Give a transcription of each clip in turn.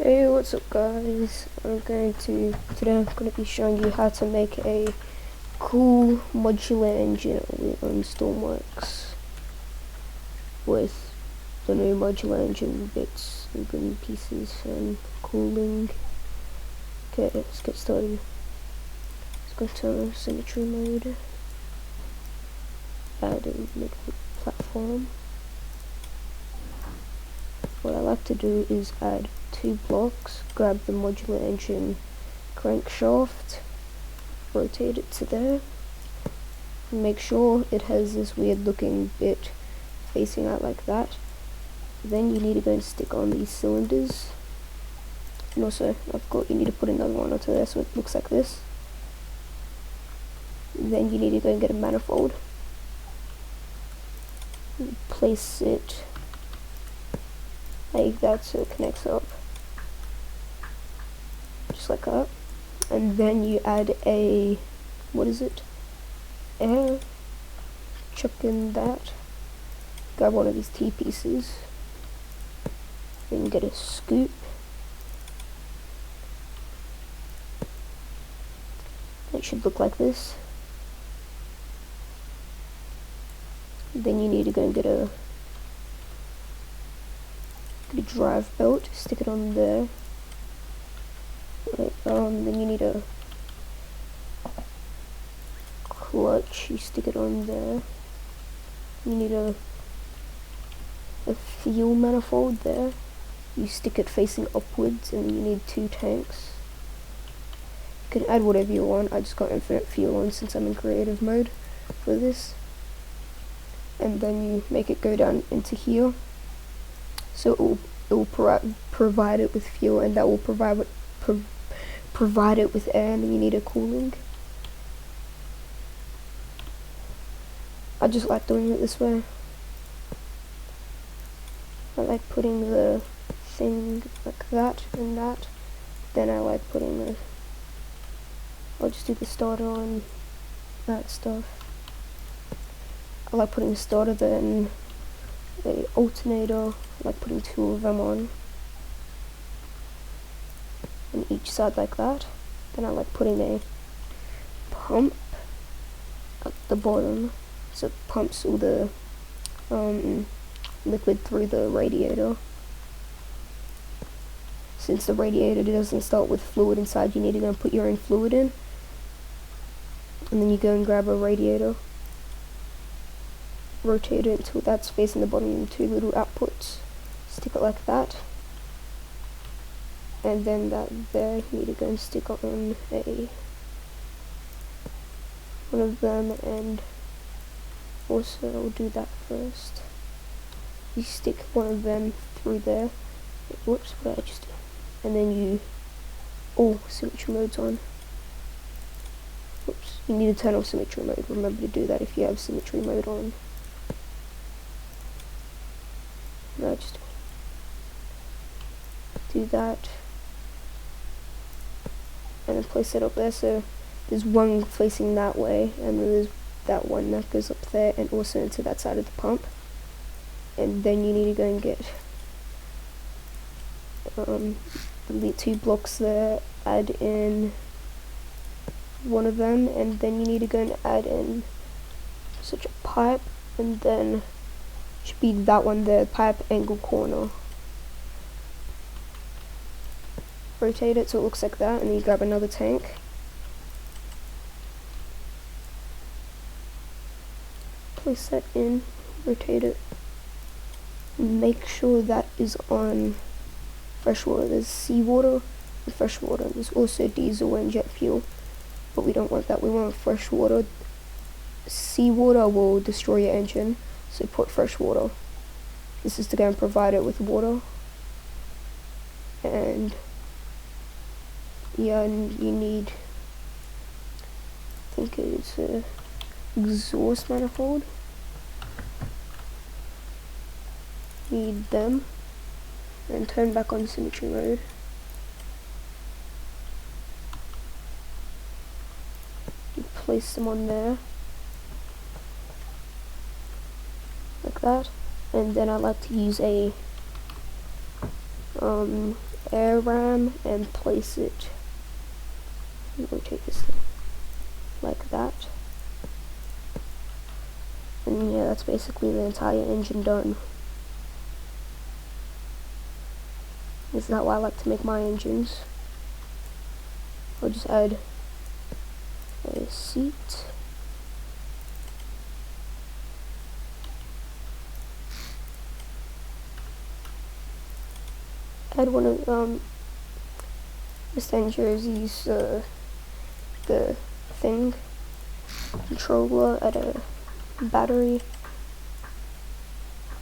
Hey, what's up guys? Today I'm going to be showing you how to make a cool modular engine on stormworks with the new modular engine bits and pieces and cooling. Okay, let's get started. Let's go to symmetry mode, add a liquid platform. What I like to do is add 2 blocks, grab the modular engine crankshaft, rotate it to there, and make sure it has this weird looking bit facing out like that. Then you need to go and stick on these cylinders, and also you need to put another one onto there so it looks like this. Then you need to go and get a manifold, place it like that so it connects up, just like that. And then you add a, air, chuck in that, grab one of these T-pieces, then get a scoop, it should look like this. Then you need to go and get a drive belt, stick it on there. Then you need a clutch, you stick it on there. You need a fuel manifold there, you stick it facing upwards, and then you need 2 tanks. You can add whatever you want, I just got infinite fuel on since I'm in creative mode for this. And then you make it go down into here, so it will provide it with fuel, and that will provide it with air, and then you need a cooling. I just like doing it this way. I like putting the thing like that and that. Then I like putting I'll just do the starter on that stuff. I like putting the starter, then the alternator, I like putting 2 of them on each side like that. Then I like putting a pump at the bottom, so it pumps all the liquid through the radiator. Since the radiator doesn't start with fluid inside, you need to go and put your own fluid in, and then you go and grab a radiator, rotate it until that's facing the bottom, and 2 little outputs, stick it like that. And then that there, you need to go and stick on one of them, and also I'll do that first. You stick one of them through there. Whoops, what did I just do? And then symmetry mode's on. Whoops, you need to turn off symmetry mode. Remember to do that if you have symmetry mode on. No, just do that. And then place it up there, so there's one facing that way, and then there's that one that goes up there and also into that side of the pump. And then you need to go and get the 2 blocks there, add in one of them, and then you need to go and add in such a pipe, and then should be that one there, pipe angle corner. Rotate it so it looks like that, and then you grab another tank. Place that in, rotate it. Make sure that is on fresh water. There's seawater and fresh water. There's also diesel and jet fuel, but we don't want that. We want fresh water. Seawater will destroy your engine, so put fresh water. This is to go and provide it with water. And yeah, and you need, I think it's a exhaust manifold. Need them, and turn back on symmetry mode. You place them on there like that, and then I like to use a air ram and place it, rotate this thing like that, and yeah, that's basically the entire engine done. This is how I like to make my engines. I'll just add a seat, add one of Mr. Jersey's the thing controller, add a battery,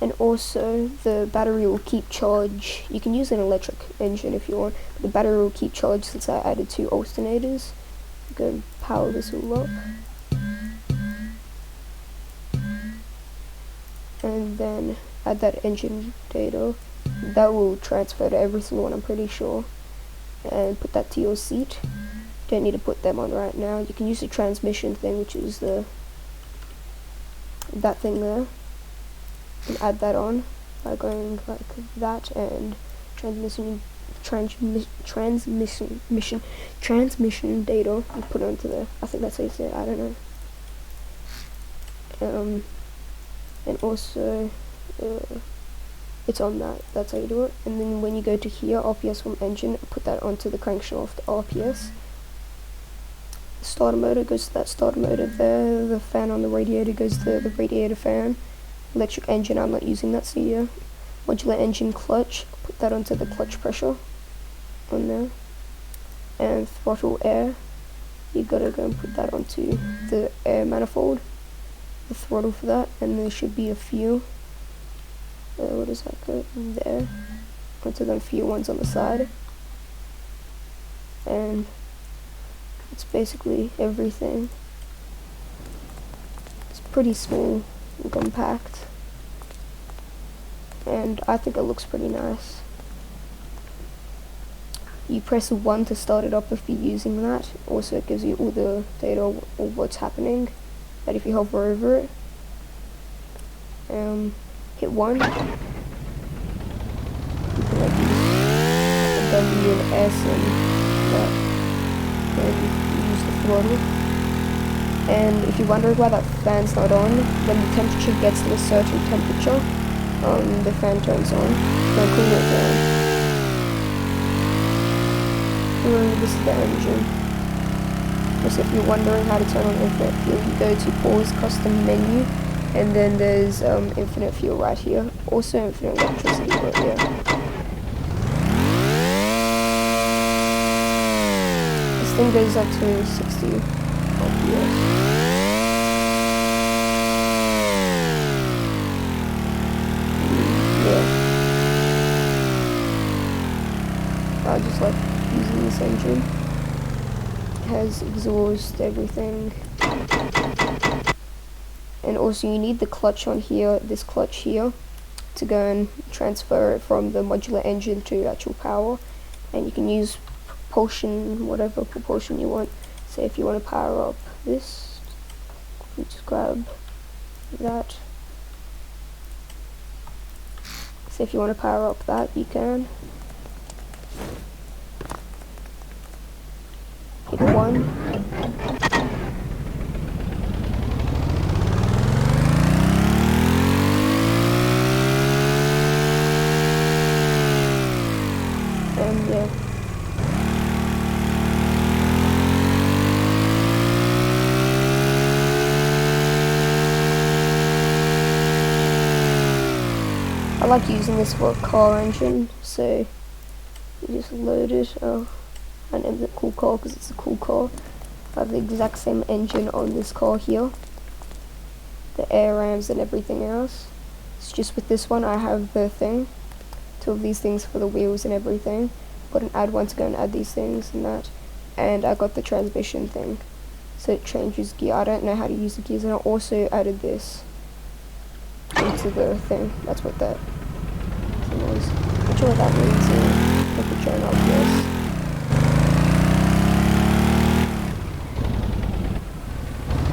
and also the battery will keep charge. You can use an electric engine if you want, but the battery will keep charge since I added 2 alternators. Go and power this all up, and then add that engine data. That will transfer to every single one, I'm pretty sure, and put that to your seat. Don't need to put them on right now. You can use the transmission thing, which is that thing there, and add that on by going like that, and transmission data and put it onto the, I think that's how you say it, I don't know. And also it's on that, that's how you do it. And then when you go to here, RPS from engine, put that onto the crankshaft RPS. The starter motor goes to that starter motor there, the fan on the radiator goes to the radiator fan. Electric engine, I'm not using that, so yeah. Modular engine clutch, put that onto the clutch pressure on there. And throttle air, you gotta go and put that onto the air manifold, the throttle for that, and there should be a few, what does that go there, onto them few ones on the side. And it's basically everything. It's pretty small and compact, and I think it looks pretty nice. You press 1 to start it up if you're using that. Also it gives you all the data of what's happening, that if you hover over it, hit 1, you can like use the W and S and that, and use the throttle. And if you're wondering why that fan's not on, when the temperature gets to a certain temperature, the fan turns on. Don't cool it down. This is the engine. Just if you're wondering how to turn on infinite fuel, you go to pause custom menu, and then there's infinite fuel right here. Also infinite electricity right here. This thing goes up to 60 RPS. I just like using this engine. It has exhaust, everything. And also you need the clutch on here, this clutch here, to go and transfer it from the modular engine to actual power. And you can use propulsion, whatever propulsion you want. Say if you want to power up this, you just grab that. So if you want to power up that, you can. Hit 1. And yeah. I like using this for a car engine, so you just load it. And it's a cool car because it's a cool car. I have the exact same engine on this car here, the air rams and everything else. It's just with this one I have the thing, 2 of these things for the wheels and everything. Got an add one to go and add these things and that, and I got the transmission thing, so it changes gear. I don't know how to use the gears, and I also added this into the thing. That's what that thing was. Not sure what that means. Look at join RPS.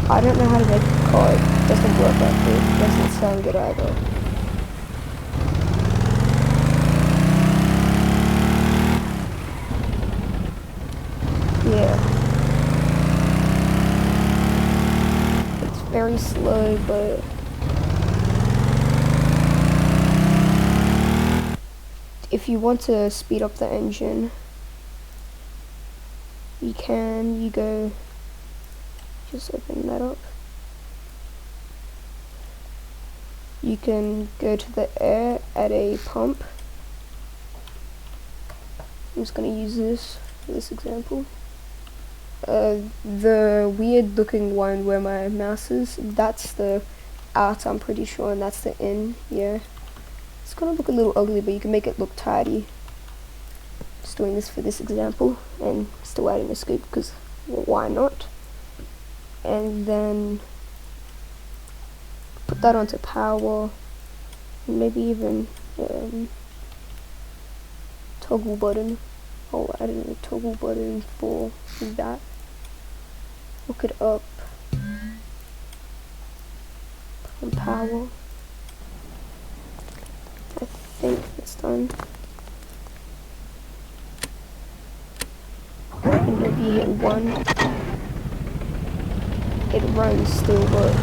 I don't know how to make a car. It doesn't work like this. It doesn't sound good either. slow, but if you want to speed up the engine, you can. You go, just open that up. You can go to the air at a pump. I'm just going to use this for this example. The weird looking one where my mouse is, that's the out, I'm pretty sure, and that's the in. Yeah, it's gonna look a little ugly, but you can make it look tidy. Just doing this for this example, and still adding a scoop because, well, why not? And then put that onto power, and maybe even toggle button. I'll add a toggle button for that. Hook it up on power. I think it's done. And if you hit 1, it runs still, but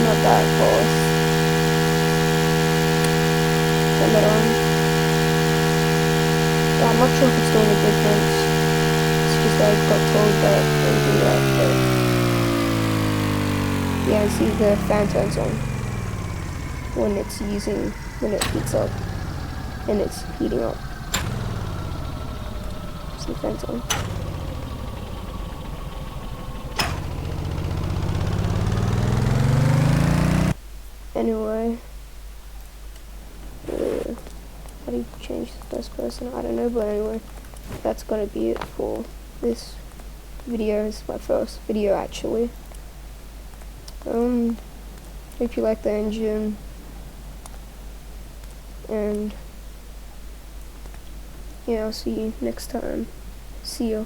not that fast. Turn that on. Yeah, I'm not sure if it's doing a difference. It's just that I got told that it would do that, but yeah, see the fan turns on when it heats up and it's heating up. See the fan's on. Anyway, how do you change the first person? I don't know, but anyway, that's gonna be it for this video. It's my first video actually. Hope you like the engine, and yeah, I'll see you next time. See ya.